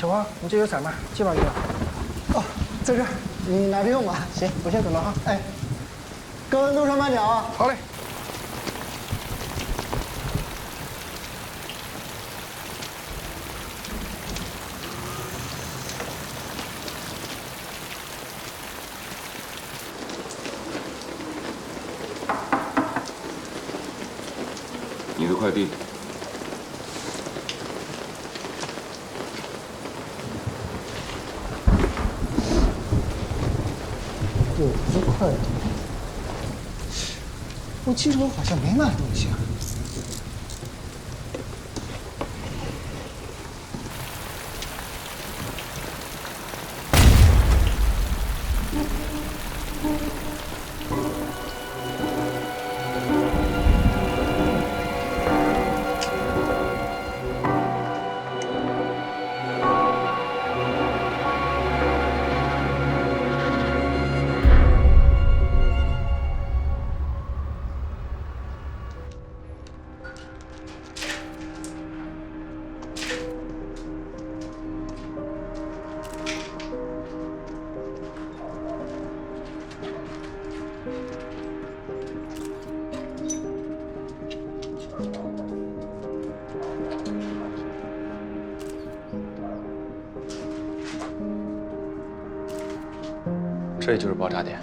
小花，你这有伞吗？借把雨。哦，在这儿，你拿着用吧。行，我先走了哈。哎，各位路上慢点啊。好嘞。你的快递。50块。我记着我好像没买东西啊。这里就是爆炸点。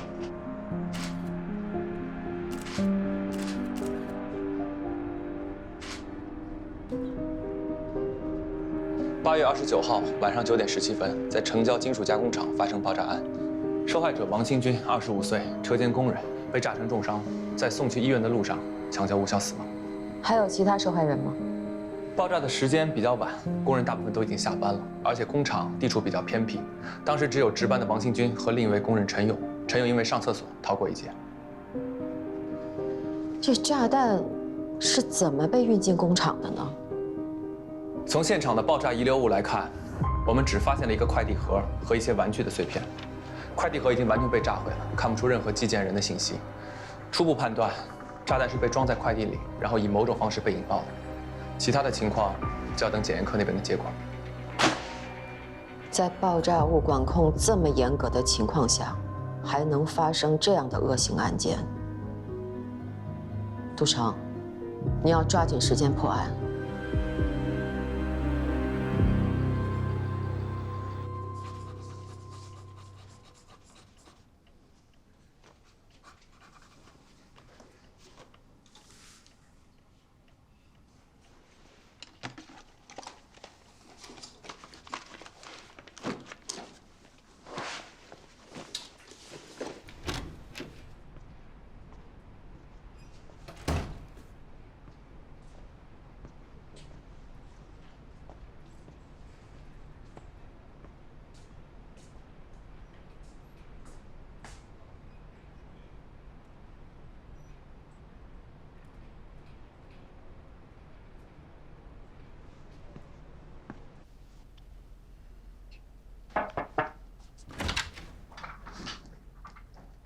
8月29号晚上9点17分，在城郊金属加工厂发生爆炸案，受害者王新军，25岁，车间工人，被炸成重伤，在送去医院的路上抢救无效死亡。还有其他受害人吗？爆炸的时间比较晚，工人大部分都已经下班了，而且工厂地处比较偏僻，当时只有值班的王新军和另一位工人陈勇。陈勇因为上厕所逃过一劫。这炸弹是怎么被运进工厂的呢？从现场的爆炸遗留物来看，我们只发现了一个快递盒和一些玩具的碎片。快递盒已经完全被炸毁了，看不出任何寄件人的信息。初步判断，炸弹是被装在快递里，然后以某种方式被引爆的。其他的情况就要等检验科那边的结果。在爆炸物管控这么严格的情况下，还能发生这样的恶性案件？杜成，你要抓紧时间破案。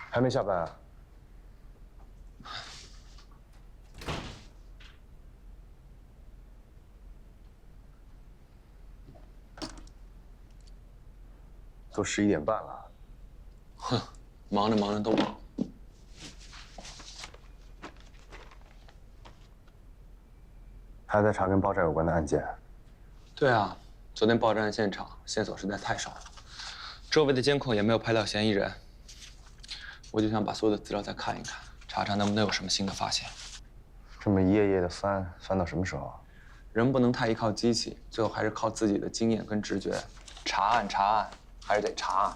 还没下班啊？都11点半了。哼，忙着忙着都忘了。还在查跟爆炸有关的案件？对啊，昨天爆炸案现场线索实在太少了，周围的监控也没有拍到嫌疑人。我就想把所有的资料再看一看，查查能不能有什么新的发现。这么一页页的翻，翻到什么时候？人不能太依靠机器，最后还是靠自己的经验跟直觉。查案还是得查。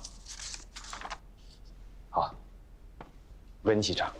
好，跟你一起查。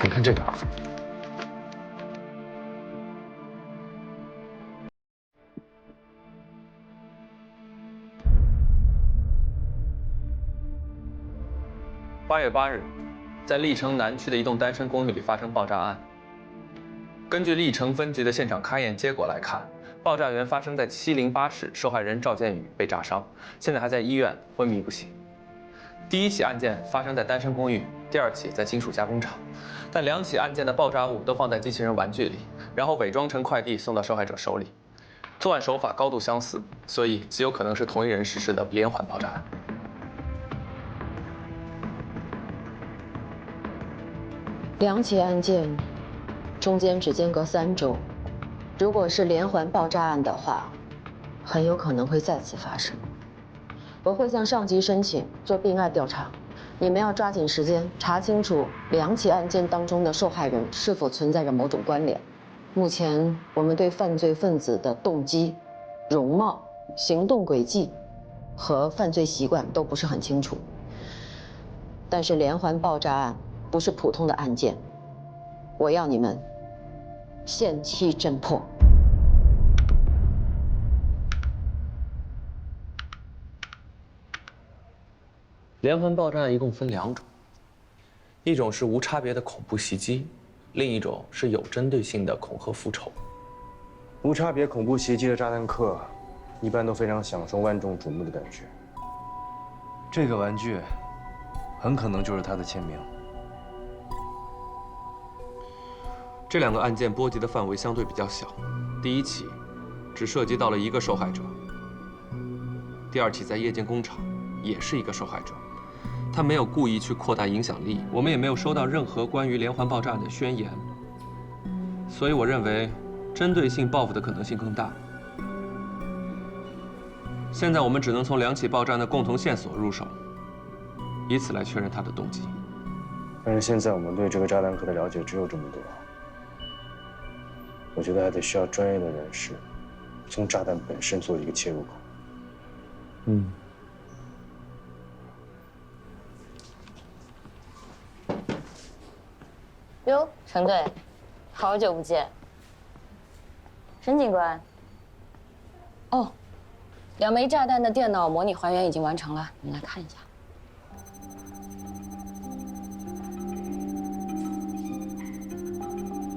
你看这个。8月8日，在历城南区的一栋单身公寓里发生爆炸案。根据历城分局的现场勘验结果来看，爆炸源发生在708室，受害人赵建宇被炸伤，现在还在医院昏迷不醒。第1起案件发生在单身公寓，第2起在金属加工厂，但2起案件的爆炸物都放在机器人玩具里，然后伪装成快递送到受害者手里。作案手法高度相似，所以极有可能是同一人实施的连环爆炸案。2起案件中间只间隔3周，如果是连环爆炸案的话，很有可能会再次发生。我会向上级申请做并案调查，你们要抓紧时间查清楚2起案件当中的受害人是否存在着某种关联。目前我们对犯罪分子的动机、容貌、行动轨迹和犯罪习惯都不是很清楚，但是连环爆炸案不是普通的案件，我要你们限期侦破。连环爆炸案一共分2种，一种是无差别的恐怖袭击，另一种是有针对性的恐吓复仇。无差别恐怖袭击的炸弹客，一般都非常享受万众瞩目的感觉。这个玩具，很可能就是他的签名。这2个案件波及的范围相对比较小，第1起只涉及到了1个受害者，第2起在夜间工厂也是1个受害者。他没有故意去扩大影响力，我们也没有收到任何关于连环爆炸案的宣言，所以我认为针对性报复的可能性更大。现在我们只能从2起爆炸案的共同线索入手，以此来确认他的动机。但是现在我们对这个炸弹客的了解只有这么多，我觉得还得需要专业的人士从炸弹本身做一个切入口。哟，陈队，好久不见。沈警官。哦，2枚炸弹的电脑模拟还原已经完成了，你们来看一下。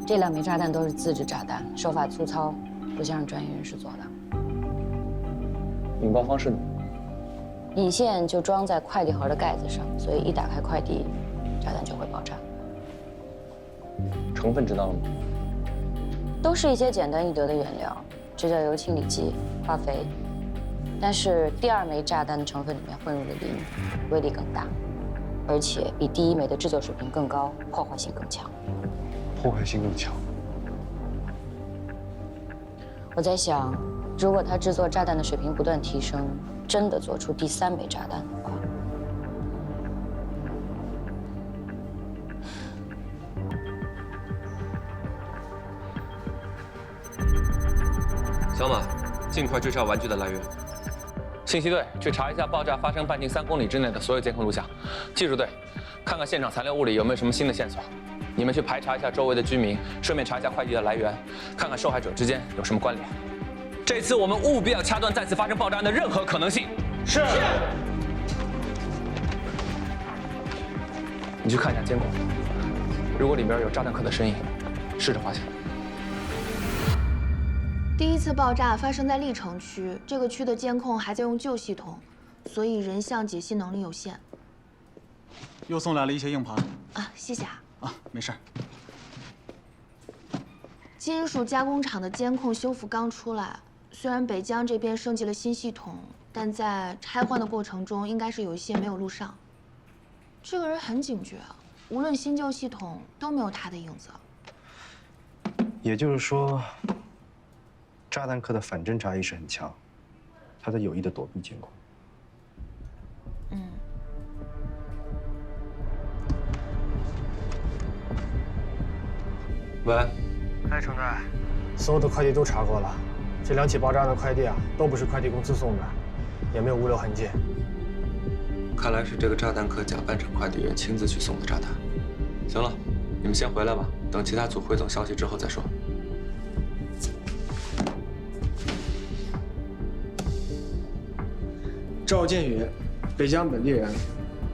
这2枚炸弹都是自制炸弹，手法粗糙，不像是专业人士做的。引爆方式呢？引线就装在快递盒的盖子上，所以一打开快递，炸弹就会爆炸。成分知道了吗？都是一些简单易得的原料，指甲油、清理剂、化肥。但是第2枚炸弹的成分里面混入了磷，威力更大，而且比第1枚的制作水平更高，破坏性更强。破坏性更强。我在想，如果他制作炸弹的水平不断提升，真的做出第3枚炸弹的话，小马，尽快追查玩具的来源。信息队去查一下爆炸发生半径3公里之内的所有监控录像。技术队，看看现场残留物里有没有什么新的线索。你们去排查一下周围的居民，顺便查一下快递的来源，看看受害者之间有什么关联。这次我们务必要掐断再次发生爆炸案的任何可能性。是。你去看一下监控，如果里边有炸弹客的身影，试着发现。第1次爆炸发生在历城区，这个区的监控还在用旧系统，所以人像解析能力有限。又送来了一些硬盘啊，谢谢啊。啊，没事。金属加工厂的监控修复刚出来，虽然北疆这边升级了新系统，但在拆换的过程中，应该是有一些没有录上。这个人很警觉啊，无论新旧系统都没有他的影子。也就是说，炸弹客的反侦查意识很强，他在有意的躲避监控。喂。哎，程队，所有的快递都查过了，这2起爆炸案的快递啊，都不是快递公司送的，也没有物流痕迹。看来是这个炸弹客假扮成快递员亲自去送的炸弹。行了，你们先回来吧，等其他组汇总消息之后再说。赵建宇，北疆本地人。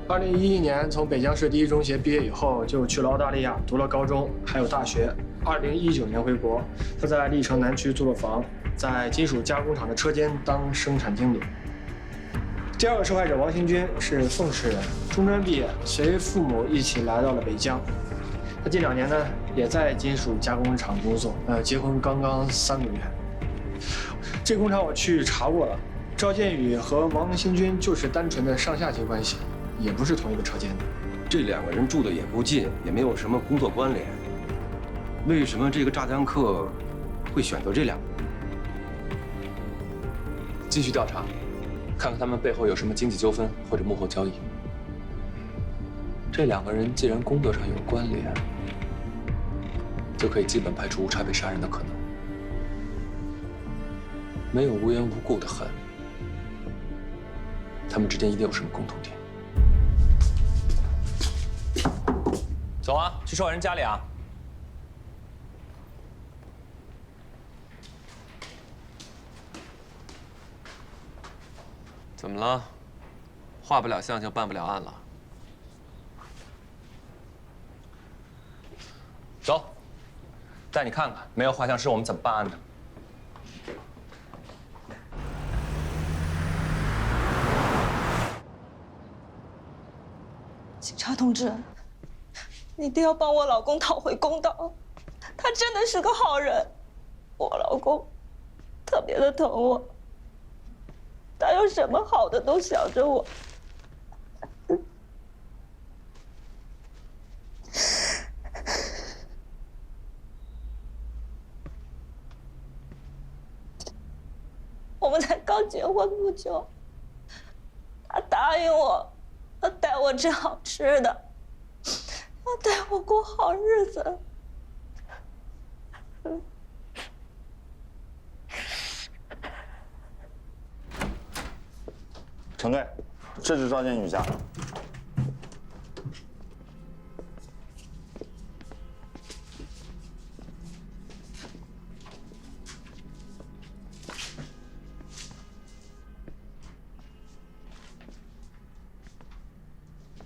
2011年从北疆市第一中学毕业以后，就去了澳大利亚读了高中，还有大学。2019年回国，他在历城南区租了房，在金属加工厂的车间当生产经理。第二个受害者王新军是凤池人，中专毕业，随父母一起来到了北疆。他近2年呢，也在金属加工厂工作。结婚刚刚3个月。这工厂我去查过了。赵建宇和王新军就是单纯的上下级关系，也不是同一个车间的。这2个人住的也不近，也没有什么工作关联。为什么这个炸弹客会选择这2个人？继续调查，看看他们背后有什么经济纠纷或者幕后交易。这2个人既然工作上有关联，就可以基本排除无差别杀人的可能。没有无缘无故的恨。他们之间一定有什么共同点。走啊，去受害人家里啊！怎么了？画不了像就办不了案了？走，带你看看，没有画像师我们怎么办案的？警察同志，你一定要帮我老公讨回公道，他真的是个好人，我老公特别的疼我，他有什么好的都想着我。我们才刚结婚不久，他答应我。要带我吃好吃的，要带我过好日子。陈队，这是赵建宇家。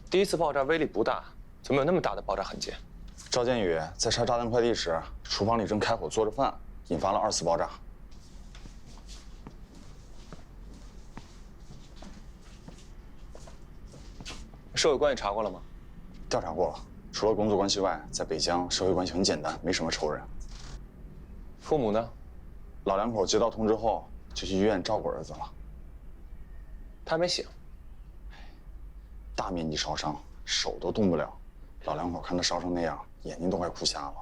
第一次爆炸威力不大，怎么有那么大的爆炸痕迹？赵建宇在拆炸弹快递时，厨房里正开火做着饭，引发了2次爆炸。社会关系查过了吗？调查过了，除了工作关系外，在北疆社会关系很简单，没什么仇人。父母呢？老2口接到通知后就去医院照顾儿子了。他还没醒。大面积烧伤，手都动不了。老2口看他烧成那样，眼睛都快哭瞎了。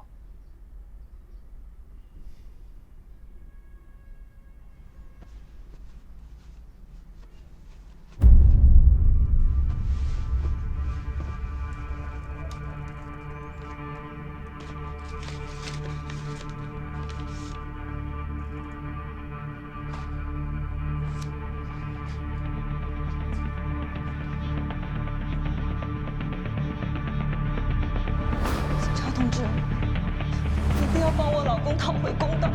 同志，一定要帮我老公讨回公道。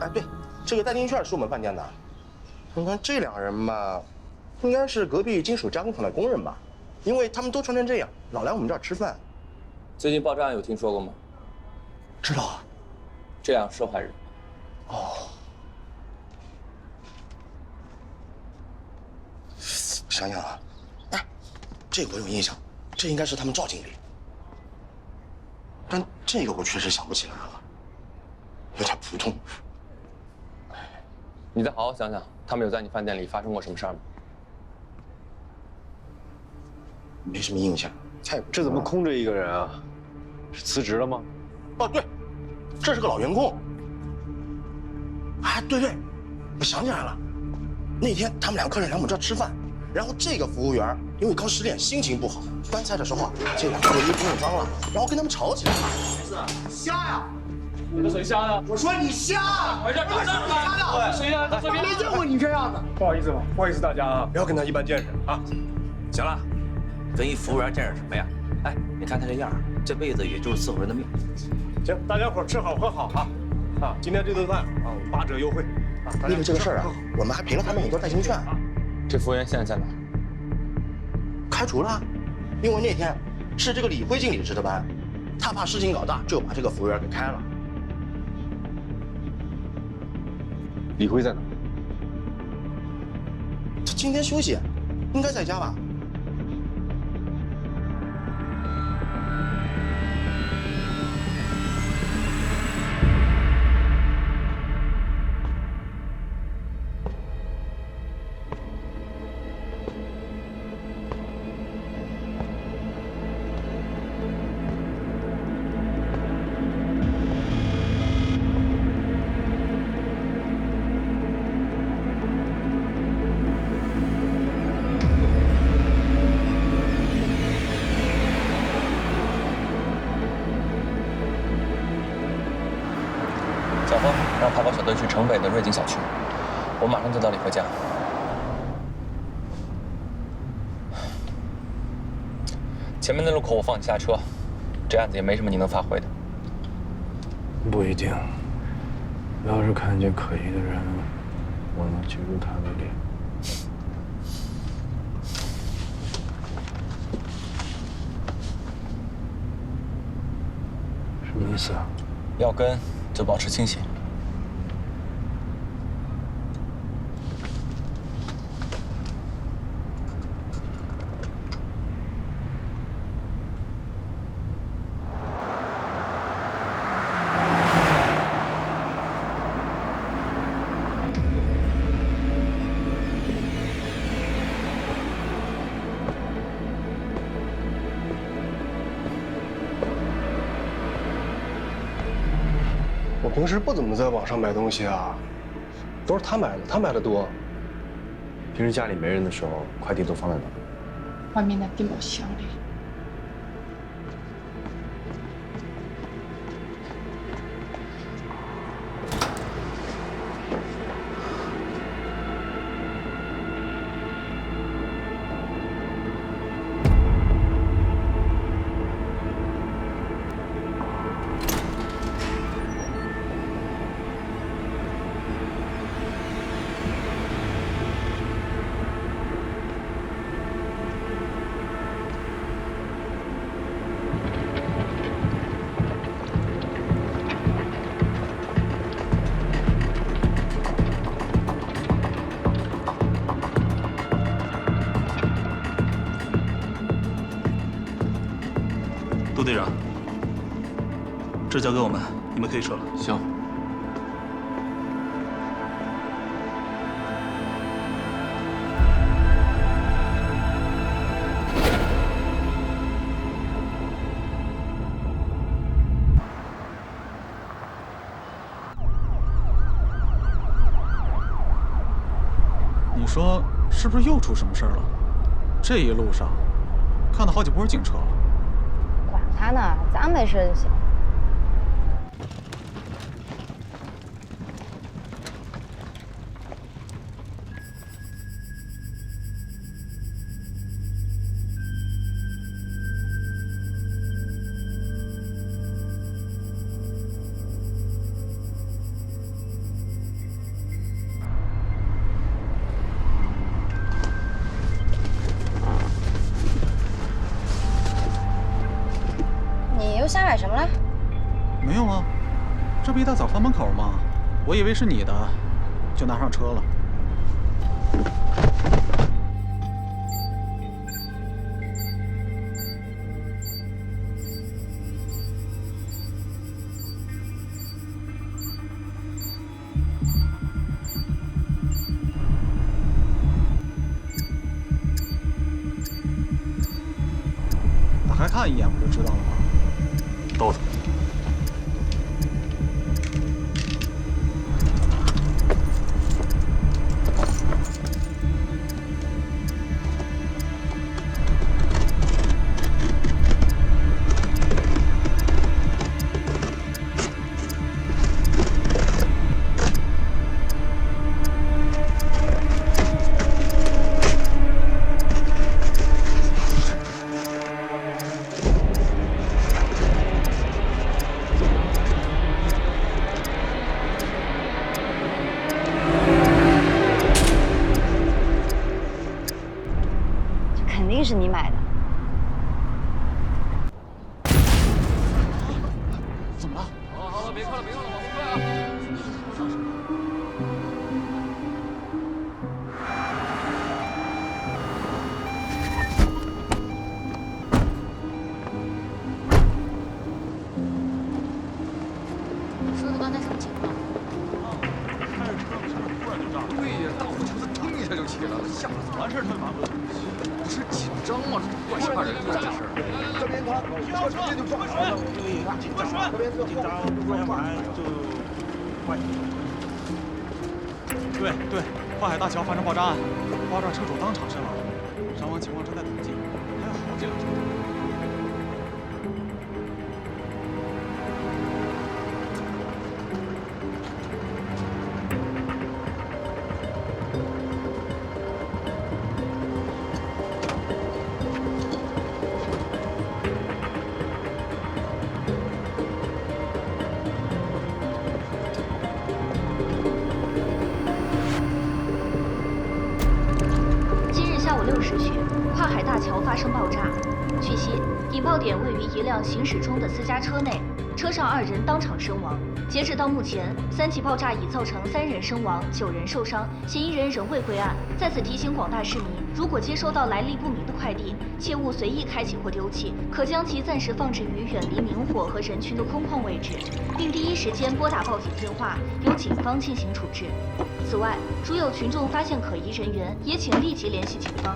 哎，对，这个代金券是我们饭店的。你看这2个人吧，应该是隔壁金属加工厂的工人吧，因为他们都穿成这样，老来我们这儿吃饭。最近爆炸案有听说过吗？知道啊。这样受害人。哦。想想啊，哎，这个我有印象，这应该是他们赵经理。但这个我确实想不起来了，有点普通。你再好好想想，他们有在你饭店里发生过什么事儿吗？没什么印象。这怎么空着一个人啊？是辞职了吗？哦，对，这是个老员工。哎，对，我想起来了，那天他们俩客人来我们这儿吃饭，然后这个服务员因为刚失恋，心情不好，端菜的时候啊，这两个衣服弄脏了，然后跟他们吵起来了。瞎呀！你的谁瞎的？我说你瞎！我这打仗了！谁呀？我没见过你这样的。不好意思吧，不好意思大家啊，不要跟他一般见识啊。行了，跟一服务员见识什么呀？哎，你看他这样，这辈子也就是伺候人的命。行，大家伙吃好喝好啊！啊，今天这顿饭啊，8折优惠啊！为了这个事儿啊，我们还赔了他们很多代金券。这服务员现在在哪？开除了，因为那天是这个李辉经理值的班，他怕事情搞大，就把这个服务员给开了。李辉在哪？他今天休息，应该在家吧？小峰，让跑跑小队去城北的瑞景小区，我马上就到李辉家。前面的路口我放你下车，这案子也没什么你能发挥的。不一定，要是看见可疑的人，我能记住他的脸。什么意思啊？要跟就保持清醒。我平时不怎么在网上买东西啊，都是他买的，他买的多。平时家里没人的时候，快递都放在哪？外面的地篓箱里。杜队长，这交给我们，你们可以撤了。行。你说是不是又出什么事儿了？这一路上看到好几波警车了。管他呢，咱没事就行。瞎买什么了？没有啊，这不一大早放门口吗？我以为是你的，就拿上车了。打开看一眼不就知道了吗？兜着。肯定是你买的。怎么了？好了，别看了，别看了，往后退啊！说说刚才什么情况？开着车上面突然就炸了。对呀，大火球子腾一下就起来了，吓死！完事儿他就麻烦了。不是紧张吗？怪吓人的，这是。这边他车直接就撞上了，紧张，这边紧张，不然马上就坏。对，跨海大桥发生爆炸案，爆炸车主当场身亡，伤亡情况正在统计，还有好几辆车。6时许，跨海大桥发生爆炸。据悉，引爆点位于一辆行驶中的私家车内，车上2人当场身亡。截止到目前，3起爆炸已造成3人身亡，9人受伤，嫌疑人仍未归案。在此提醒广大市民，如果接收到来历不明的快递，切勿随意开启或丢弃，可将其暂时放置于远离明火和人群的空旷位置，并第一时间拨打报警电话，由警方进行处置。此外，如有群众发现可疑人员，也请立即联系警方。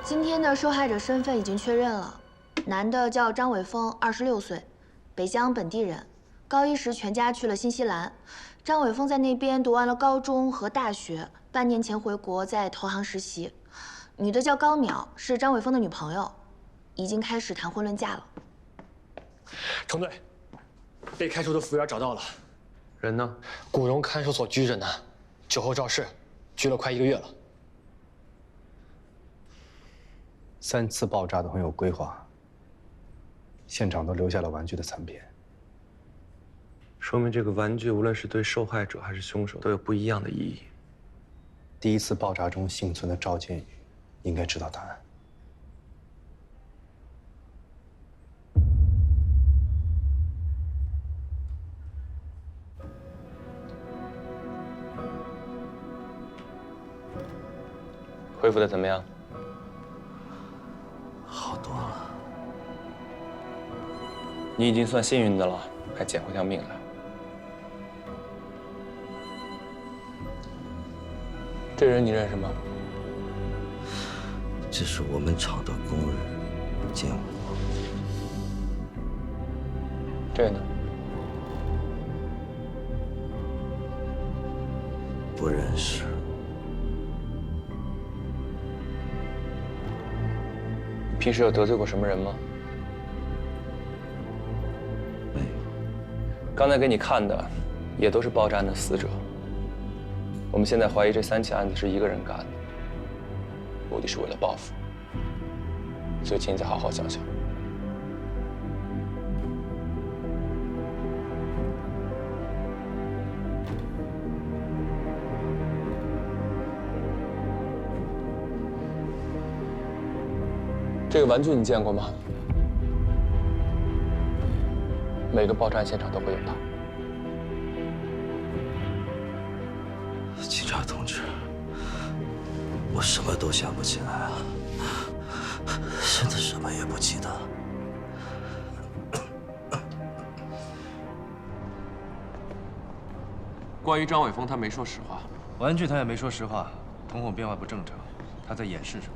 今天的受害者身份已经确认了，男的叫张伟峰，26岁，北疆本地人，高一时全家去了新西兰。张伟峰在那边读完了高中和大学，半年前回国在投行实习。女的叫高淼，是张伟峰的女朋友，已经开始谈婚论嫁了。程队，被开除的服务员找到了，人呢？古荣看守所拘着呢，酒后肇事，拘了快1个月了。3次爆炸都很有规划，现场都留下了玩具的残片，说明这个玩具无论是对受害者还是凶手都有不一样的意义。第1次爆炸中幸存的赵建宇应该知道答案。恢复的怎么样？好多了。你已经算幸运的了，还捡回条命来。这人你认识吗？这是我们厂的工人，见过。这个呢？不认识。平时有得罪过什么人吗？没有。刚才给你看的，也都是爆炸案的死者。我们现在怀疑这3起案子是一个人干的，目的是为了报复。所以请你再好好想想。这个玩具你见过吗？每个爆炸案现场都会有它。警察同志，我什么都想不起来啊，真的什么也不记得。关于张伟峰，他没说实话。玩具他也没说实话，瞳孔变化不正常，他在掩饰什么？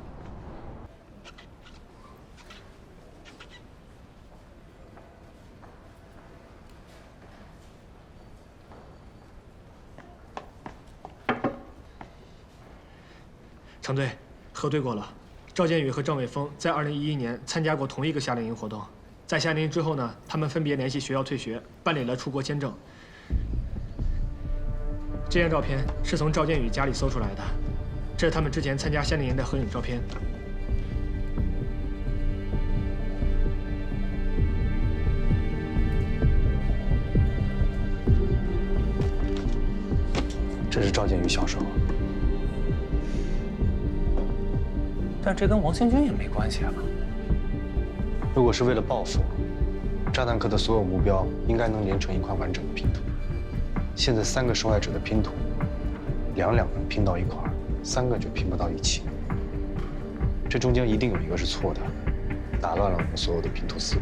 程队，核对过了，赵建宇和郑伟峰在2011年参加过同一个夏令营活动，在夏令营之后呢，他们分别联系学校退学，办理了出国签证。这张照片是从赵建宇家里搜出来的，这是他们之前参加夏令营的合影照片。这是赵建宇小时候。但这跟王兴军也没关系啊。如果是为了报复，炸弹客的所有目标应该能连成一块完整的拼图。现在3个受害者的拼图，两能拼到一块，3个就拼不到一起。这中间一定有一个是错的，打乱了我们所有的拼图思路。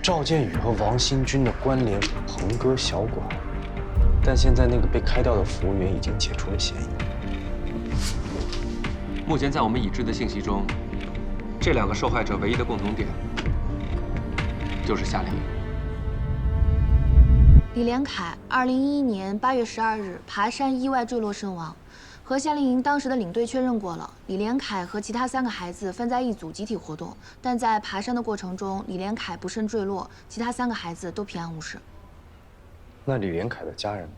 赵建宇和王兴军的关联是鹏哥小馆，但现在那个被开掉的服务员已经解除了嫌疑。目前在我们已知的信息中，这2个受害者唯一的共同点就是夏令营。李连凯2011年8月12日爬山意外坠落身亡，和夏令营当时的领队确认过了，李连凯和其他3个孩子分在一组集体活动，但在爬山的过程中，李连凯不慎坠落，其他3个孩子都平安无事。那李连凯的家人呢？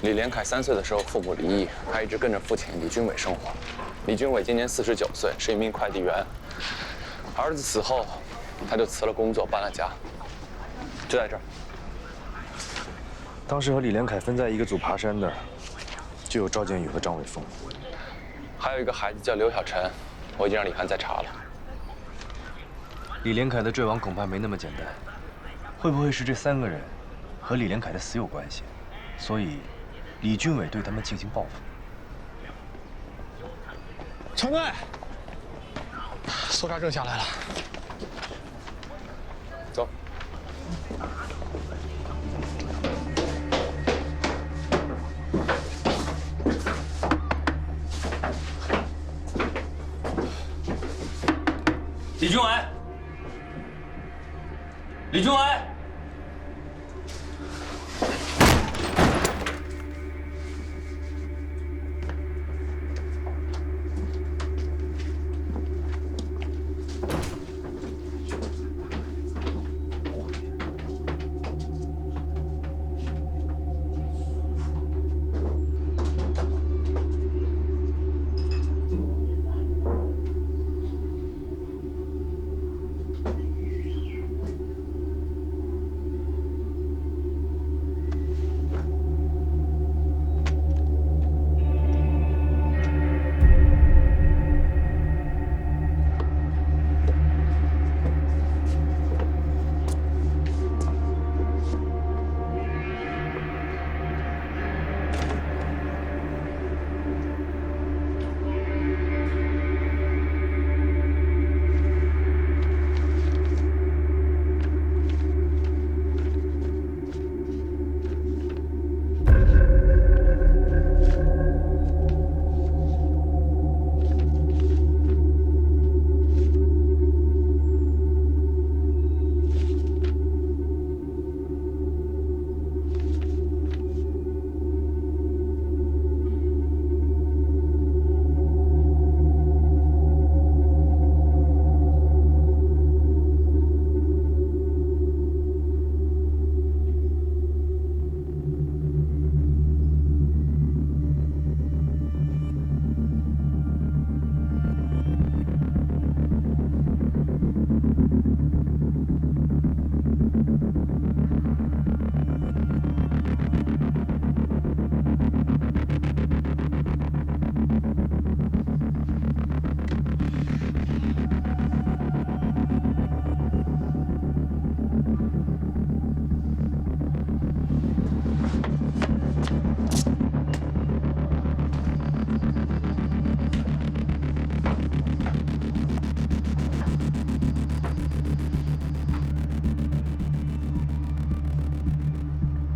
李连凯3岁的时候父母离异，他一直跟着父亲李军伟生活。李军伟今年49岁，是一名快递员。儿子死后，他就辞了工作，搬了家，就在这儿。当时和李连凯分在一个组爬山的，就有赵建宇和张伟峰，还有一个孩子叫刘小晨，我已经让李涵再查了。李连凯的坠亡恐怕没那么简单，会不会是这3个人和李连凯的死有关系？所以，李军伟对他们进行报复。程队，搜查证下来了。走。李军伟，李军伟。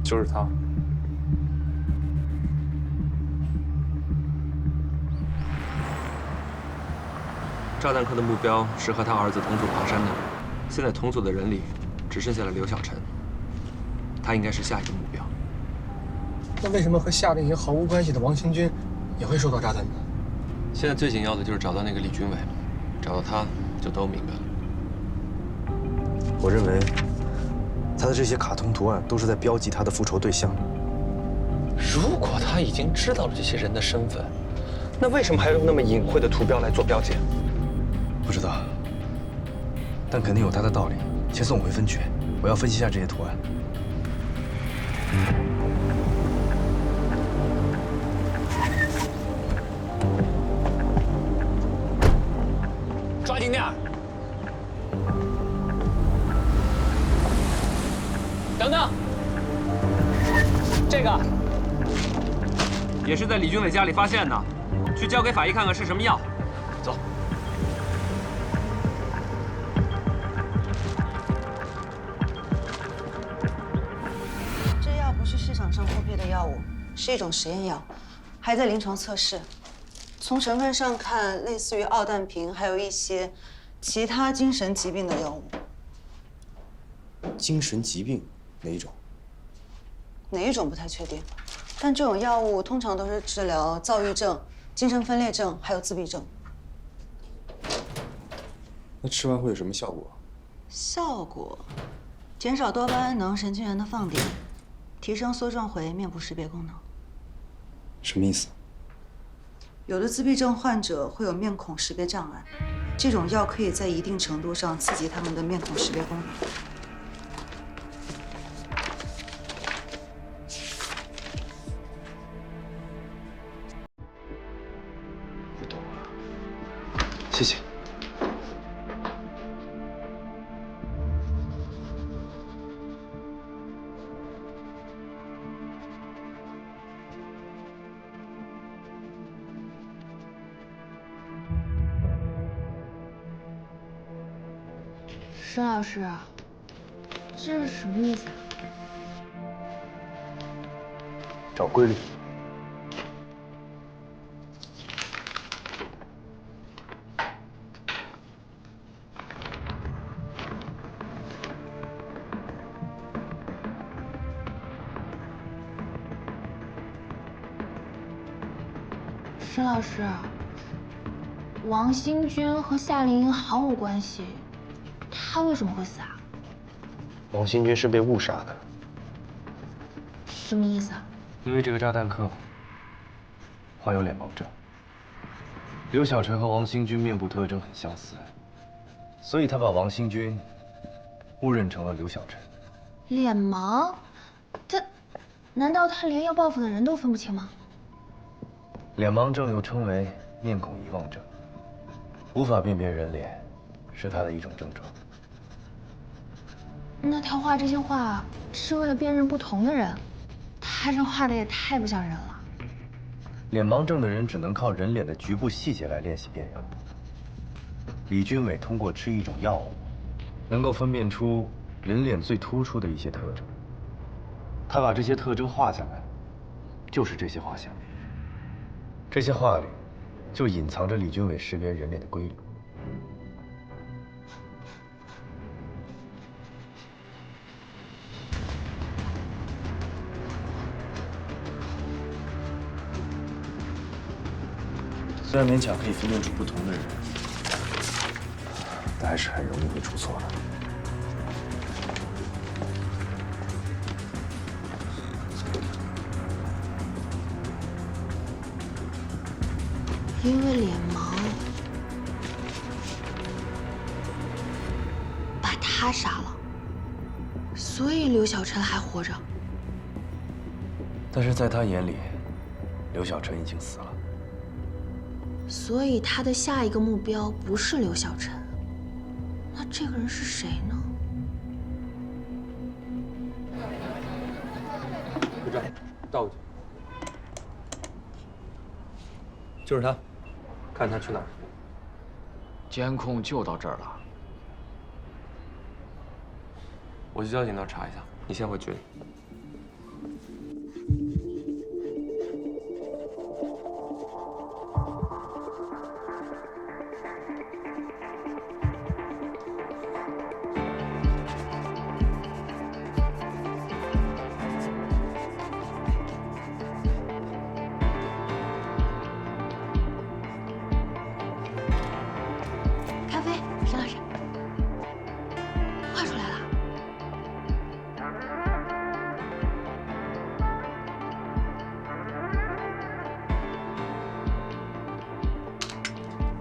就是他。炸弹客的目标是和他儿子同组爬山的人，现在同组的人里只剩下了刘小晨，他应该是下一个目标。那为什么和夏令营毫无关系的王新军也会受到炸弹呢？现在最紧要的就是找到那个李军伟，找到他就都明白了。我认为，他的这些卡通图案都是在标记他的复仇对象。如果他已经知道了这些人的身份，那为什么还要用那么隐晦的图标来做标记？不知道，但肯定有他的道理。先送回分局，我要分析一下这些图案。抓紧点儿！等等，这个也是在李军伟家里发现的，去交给法医看看是什么药。走。这药不是市场上获配的药物，是一种实验药，还在临床测试。从成分上看，类似于奥氮平，还有一些其他精神疾病的药物。精神疾病哪一种？哪一种不太确定，但这种药物通常都是治疗躁郁症、精神分裂症还有自闭症。那吃完会有什么效果？效果：减少多巴胺能神经元的放电，提升梭状回面部识别功能。什么意思？有的自闭症患者会有面孔识别障碍，这种药可以在一定程度上刺激他们的面孔识别功能。不懂啊，谢谢。沈老师，这是什么意思啊？找规律。沈老师，王新军和夏令营毫无关系，他为什么会死啊？王新军是被误杀的。什么意思啊？因为这个炸弹客患有脸盲症，刘小晨和王新军面部特征很相似，所以他把王新军误认成了刘小晨。脸盲？难道他连要报复的人都分不清吗？脸盲症又称为面孔遗忘症，无法辨别人脸，是他的一种症状。那他画这些画是为了辨认不同的人，他这画的也太不像人了。脸盲症的人只能靠人脸的局部细节来练习辨认。李军伟通过吃一种药物，能够分辨出人脸最突出的一些特征。他把这些特征画下来，就是这些画像。这些画里，就隐藏着李军伟识别人脸的规律。虽然勉强可以分辨出不同的人，但还是很容易会出错的。因为脸盲，把他杀了，所以刘小晨还活着。但是在他眼里，刘小晨已经死了。所以他的下一个目标不是刘小晨，那这个人是谁呢？部长，倒过去。就是他，看他去哪儿。监控就到这儿了。我去交警那儿查一下，你先回局里。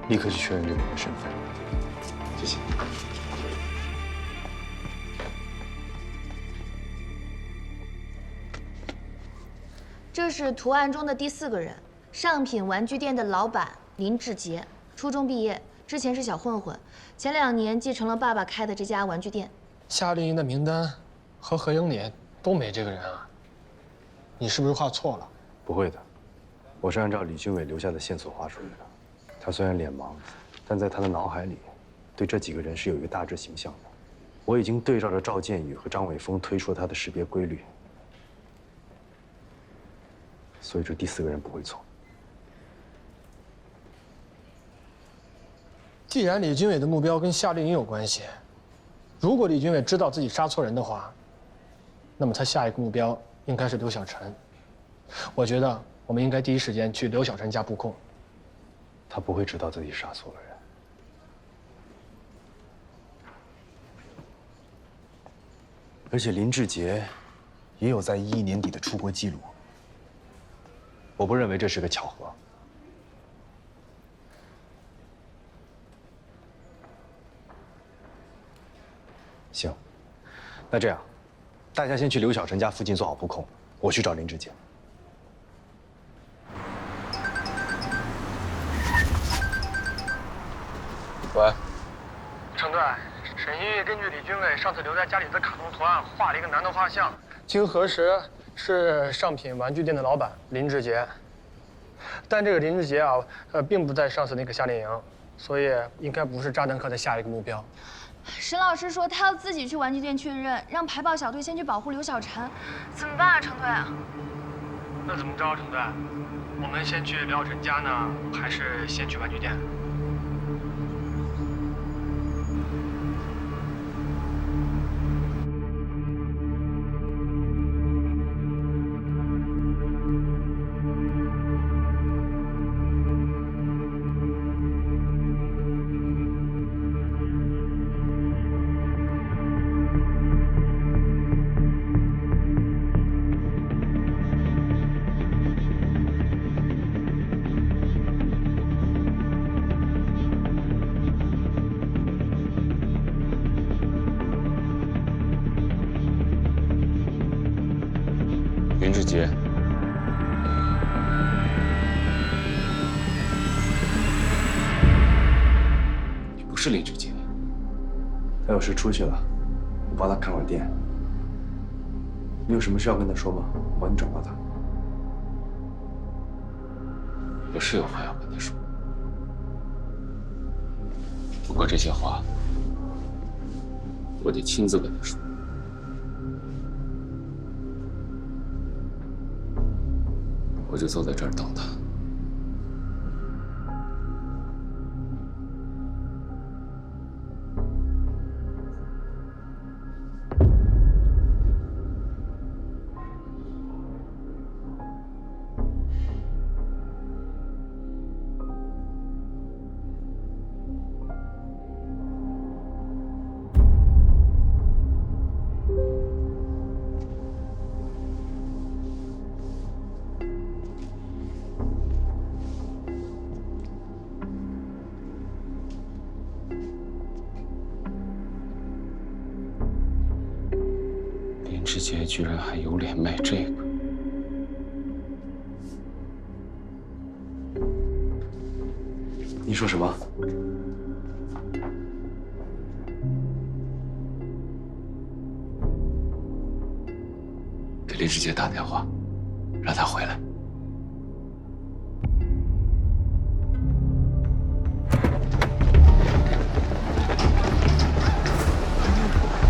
立刻去确认这个人的身份。谢谢。这是图案中的第4个人，上品玩具店的老板林志杰，初中毕业，之前是小混混，前2年继承了爸爸开的这家玩具店。夏令营的名单和合影里都没这个人啊，你是不是画错了？不会的，我是按照李军伟留下的线索画出来的。他虽然脸盲，但在他的脑海里，对这几个人是有一个大致形象的。我已经对照着赵建宇和张伟峰推出了他的识别规律。 所以这第4个人不会错。既然李军伟的目标跟夏令营有关系，如果李军伟知道自己杀错人的话，那么他下一个目标应该是刘小晨。我觉得我们应该第一时间去刘小晨家布控。他不会知道自己杀错了人。而且林志杰也有在11年底的出国记录。 我不认为这是个巧合。行，那这样，大家先去刘小晨家附近做好布控，我去找林志杰。喂，程队，沈一玉根据李军伟上次留在家里的卡通图案画了一个男的画像，经核实。 是上品玩具店的老板林志杰，但这个林志杰啊，并不在上次那个夏令营，所以应该不是炸弹客的下一个目标。沈老师说他要自己去玩具店确认，让排爆小队先去保护刘小晨，怎么办啊，程队？那怎么着，程队？我们先去刘小晨家呢，还是先去玩具店？ 林志杰，你不是林志杰。他有事出去了，我帮他看会儿店。你有什么事要跟他说吗？我帮你转告他。我是有话要跟他说，不过这些话我得亲自跟他说。 我就坐在这儿等他。林志杰居然还有脸卖这个！你说什么？给林志杰打电话，让他回来。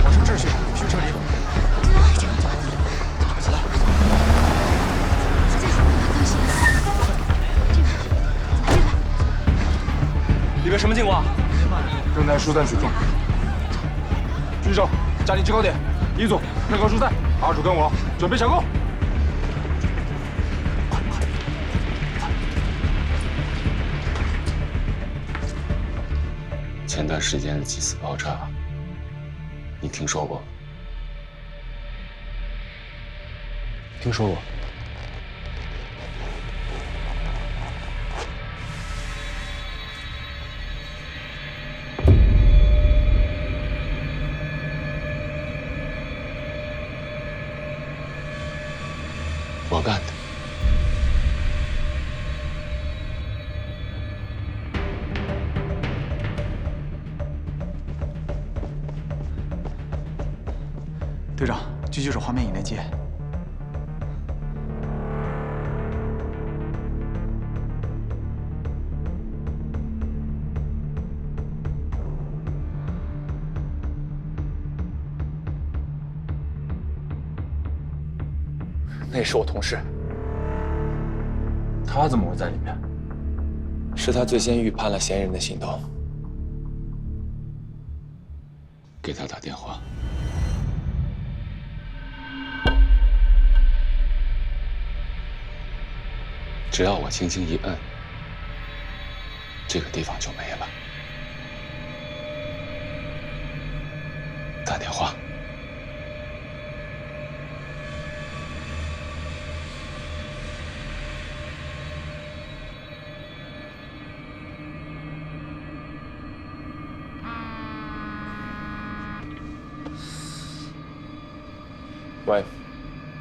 我是秩序，需撤离。 里面什么情况？正在疏散群众。狙手，家里制高点，1组配合疏散，2组跟我准备抢攻。前段时间的几次爆炸，你听说过？听说过。我干的。队长，狙击手画面已连接。那也是我同事。他怎么会在里面？是他最先预判了嫌疑人的行动。给他打电话。只要我轻轻一摁，这个地方就没了。打电话。喂，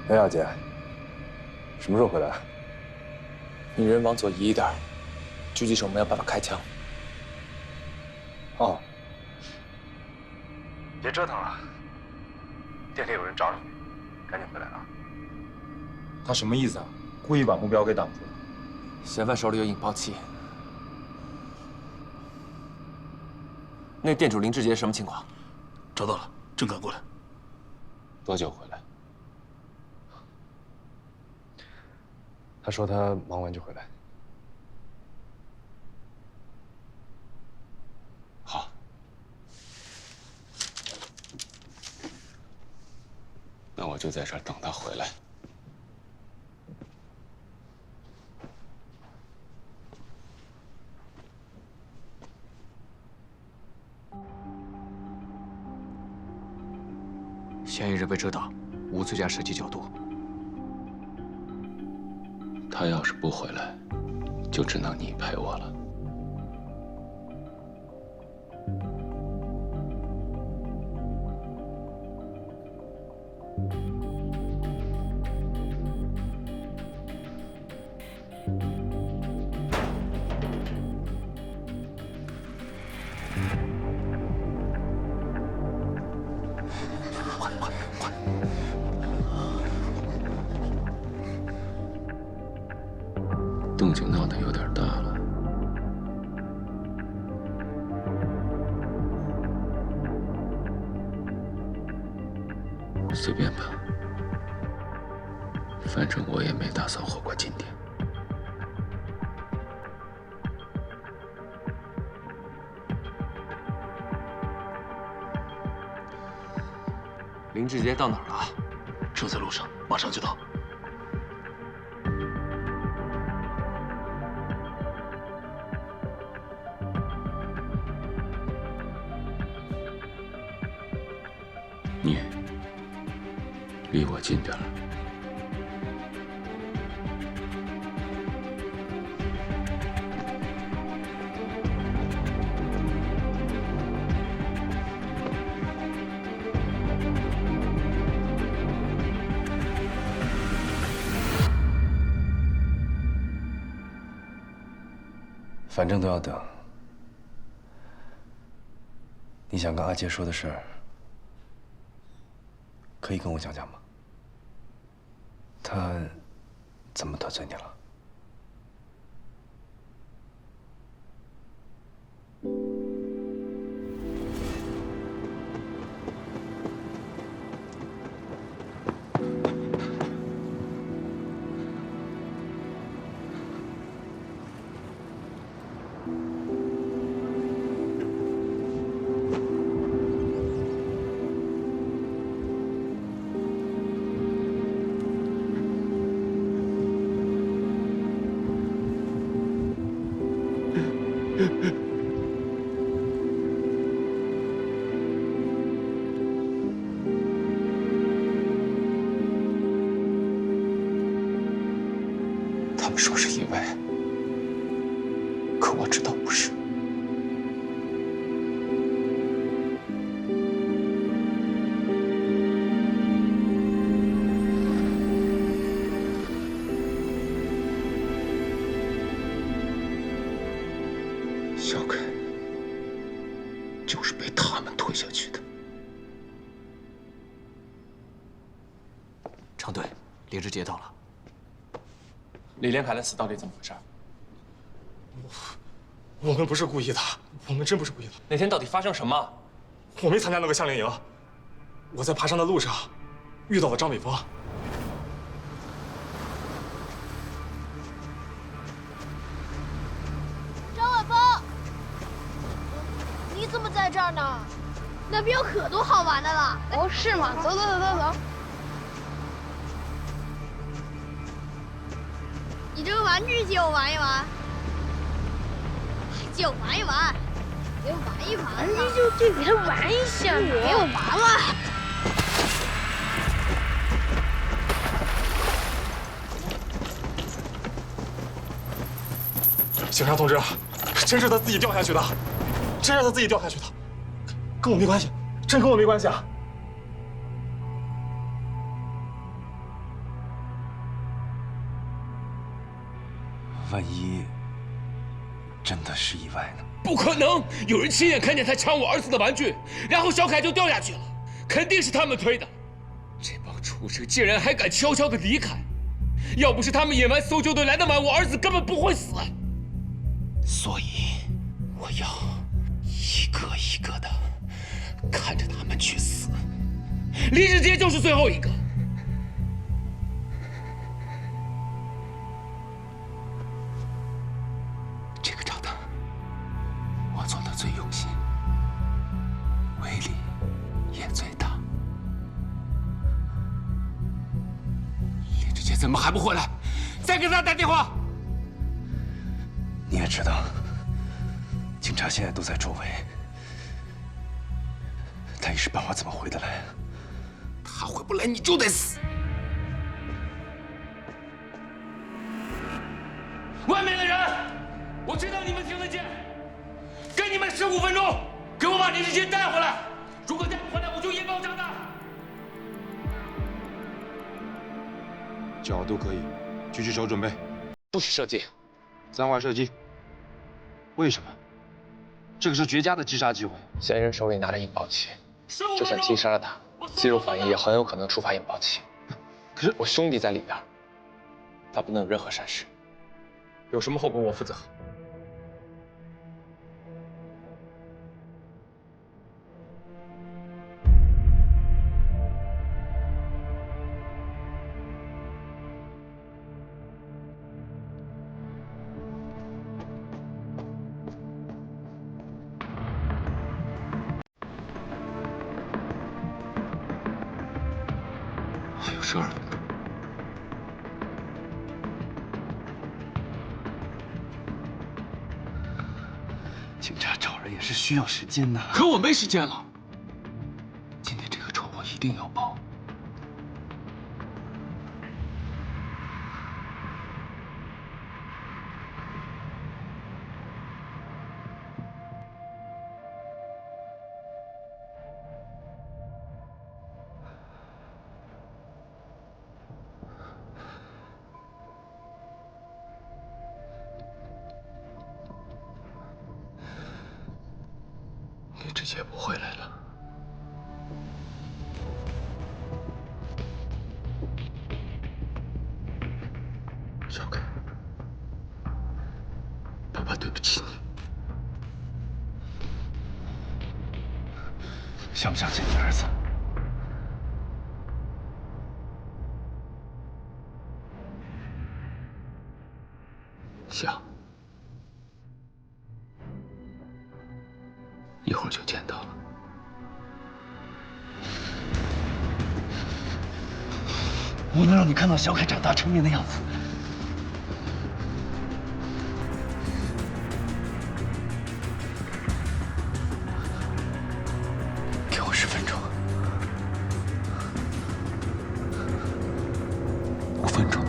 哎，亚姐，什么时候回来？你人往左移一点，狙击手没有办法开枪。哦，别折腾了，店里有人找你，赶紧回来啊！他什么意思啊？故意把目标给挡住了。嫌犯手里有引爆器。那店主林志杰什么情况？找到了，正赶过来。多久回来？他说他忙完就回来。好。那我就在这儿等他回来。嫌疑人被遮挡，无最佳射击角度。他要是不回来，就只能你陪我了。动静闹得有点大了，随便吧，反正我也没打算活过今天。林志杰到哪儿了？正在路上，马上就到。你离我近点儿。反正都要等。你想跟阿杰说的事儿，可以跟我讲讲吗？他怎么得罪你了？他们说是意外，可我知道不是。小凯就是被他们推下去的。程队，李志杰到了。李连凯的死到底怎么回事？我们不是故意的，我们真不是故意的。那天到底发生什么？我没参加那个夏令营，我在爬山的路上遇到了张伟峰。张伟峰，你怎么在这儿呢？那边有可多好玩的了。哦，是吗？走走走走走。你这个玩具借我玩一玩，借我玩一玩，给我玩一玩。你就给他玩一下，给我玩玩。警察同志，真是他自己掉下去的，真是他自己掉下去的，跟我没关系，真跟我没关系啊！万一真的是意外呢？不可能！有人亲眼看见他抢我儿子的玩具，然后小凯就掉下去了，肯定是他们推的。这帮畜生竟然还敢悄悄地离开！要不是他们野蛮搜救队来得晚，我儿子根本不会死。所以，我要一个一个的看着他们去死。李志杰就是最后一个。这个炸弹，我做的最用心，威力也最大。李志杰怎么还不回来？再给他打电话。你也知道，警察现在都在周围，他一时半会儿怎么回得来？他回不来，你就得死。外面的人，我知道你们听得见，给你们15分钟，给我把李志杰带回来。如果带不回来，我就引爆炸弹。角度可以，狙击手准备。不许射击，暂缓射击。为什么？这个是绝佳的击杀机会。嫌疑人手里拿着引爆器，就算击杀了他，肌肉反应也很有可能触发引爆器。可是我兄弟在里边，他不能有任何闪失。有什么后果我负责。还有12分钟。警察找人也是需要时间的。可我没时间了。今天这个仇我一定要报。李志杰不回来了。小凯，爸爸对不起你。相不相信你儿子？像。一会儿就见到了。我能让你看到小凯长大成年的样子。给我10分钟，5分钟。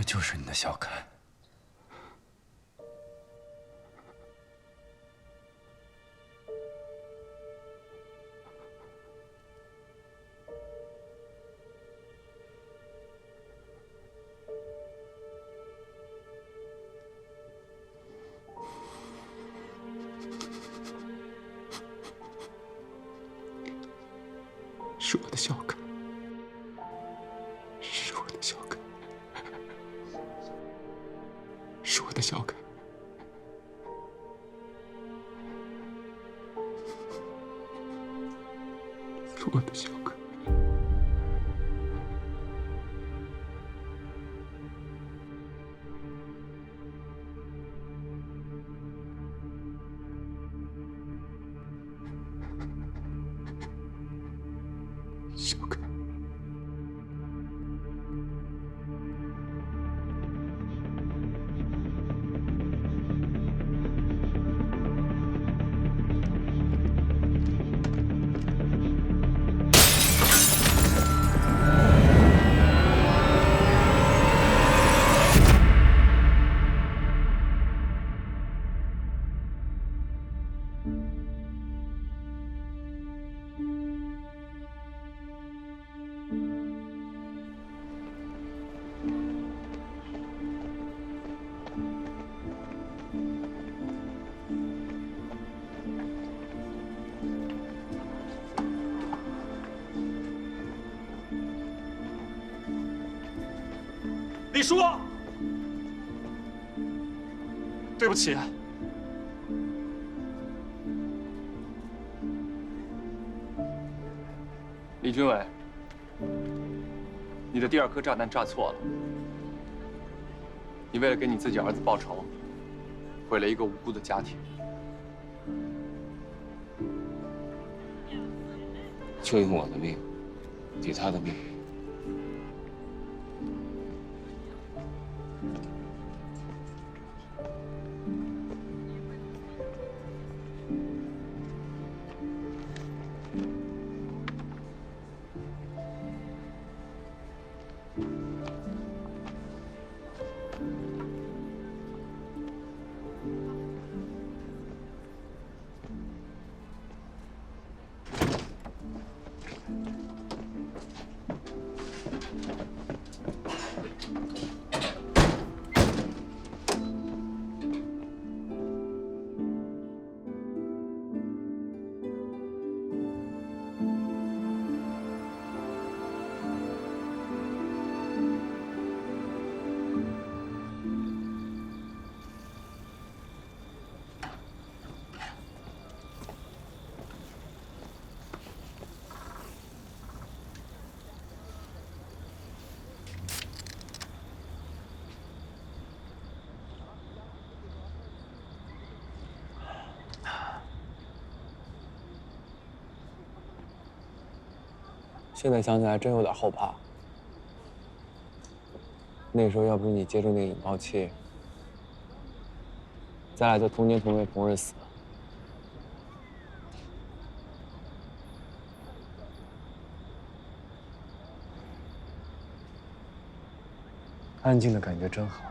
就是你的小凯。是我的小凯，是我的小凯，是我的小凯。是我的小凯。小凯，李叔，对不起。李军伟，你的第2颗炸弹炸错了。你为了给你自己儿子报仇，毁了一个无辜的家庭。就用我的命抵他的命。现在想起来真有点后怕。那时候要不是你接住那个引爆器，咱俩就同年同月同日死。安静的感觉真好。